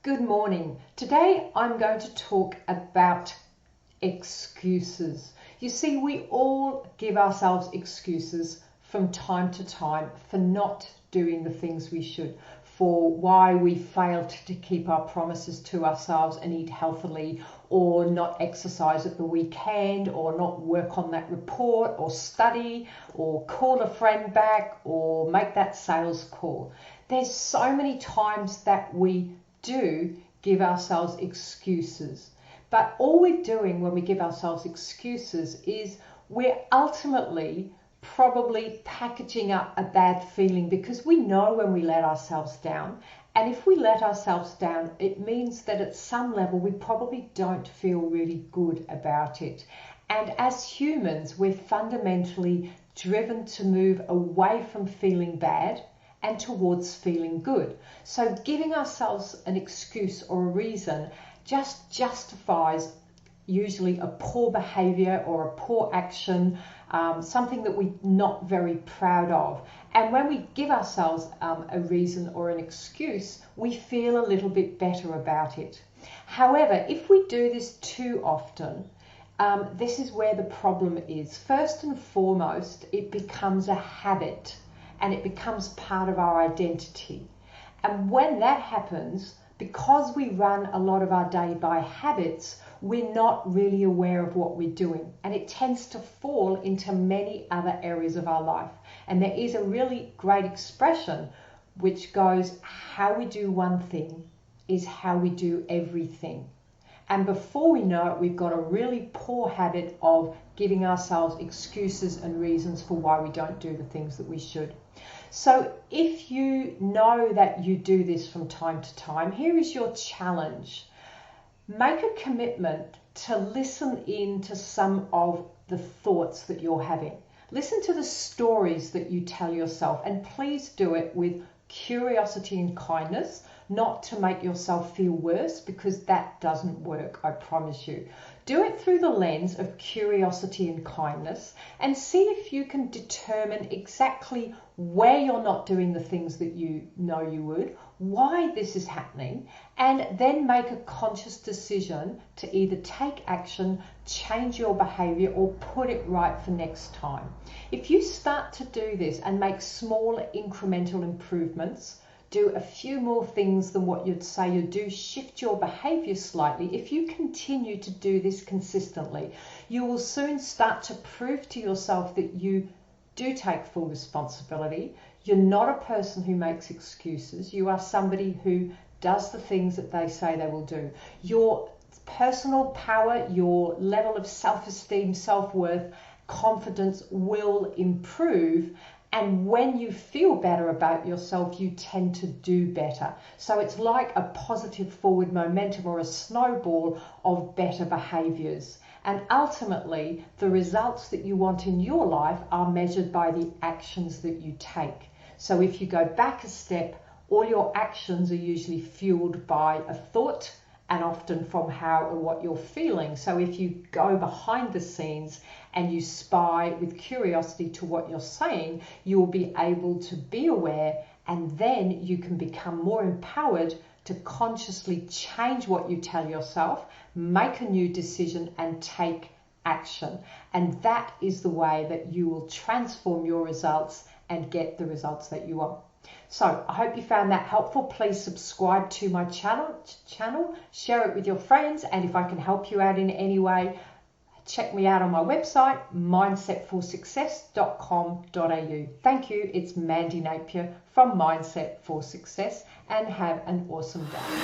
Good morning. Today I'm going to talk about excuses. You see, we all give ourselves excuses from time to time for not doing the things we should, for why we failed to keep our promises to ourselves and eat healthily, or not exercise at the weekend, or not work on that report, or study, or call a friend back, or make that sales call. There's so many times that we do give ourselves excuses. But all we're doing when we give ourselves excuses is we're ultimately probably packaging up a bad feeling, because we know when we let ourselves down. And if we let ourselves down, it means that at some level we probably don't feel really good about it. And as humans, we're fundamentally driven to move away from feeling bad and towards feeling good. So giving ourselves an excuse or a reason just justifies usually a poor behavior or a poor action, something that we're not very proud of. And when we give ourselves a reason or an excuse, we feel a little bit better about it. However, if we do this too often, this is where the problem is. First and foremost, it becomes a habit and it becomes part of our identity. And when that happens, because we run a lot of our day by habits, we're not really aware of what we're doing, and it tends to fall into many other areas of our life. And there is a really great expression which goes, how we do one thing is how we do everything. And before we know it, we've got a really poor habit of giving ourselves excuses and reasons for why we don't do the things that we should. So if you know that you do this from time to time, here is your challenge. Make a commitment to listen in to some of the thoughts that you're having. Listen to the stories that you tell yourself, and please do it with curiosity and kindness, not to make yourself feel worse, because that doesn't work, I promise you. Do it through the lens of curiosity and kindness, and see if you can determine exactly where you're not doing the things that you know you would, why this is happening, and then make a conscious decision to either take action, change your behavior, or put it right for next time. If you start to do this and make small incremental improvements, do a few more things than what you'd say you do, shift your behavior slightly. If you continue to do this consistently, you will soon start to prove to yourself that you do take full responsibility. You're not a person who makes excuses. You are somebody who does the things that they say they will do. Your personal power, your level of self-esteem, self-worth, confidence will improve. And when you feel better about yourself, you tend to do better. So it's like a positive forward momentum or a snowball of better behaviors. And ultimately, the results that you want in your life are measured by the actions that you take. So if you go back a step, all your actions are usually fueled by a thought, and often from how or what you're feeling. So if you go behind the scenes and you spy with curiosity to what you're saying, you will be able to be aware, and then you can become more empowered to consciously change what you tell yourself, make a new decision, and take action. And that is the way that you will transform your results and get the results that you want. So I hope you found that helpful. Please subscribe to my channel, share it with your friends, and if I can help you out in any way, check me out on my website, mindsetforsuccess.com.au. Thank you. It's Mandy Napier from Mindset for Success, and have an awesome day.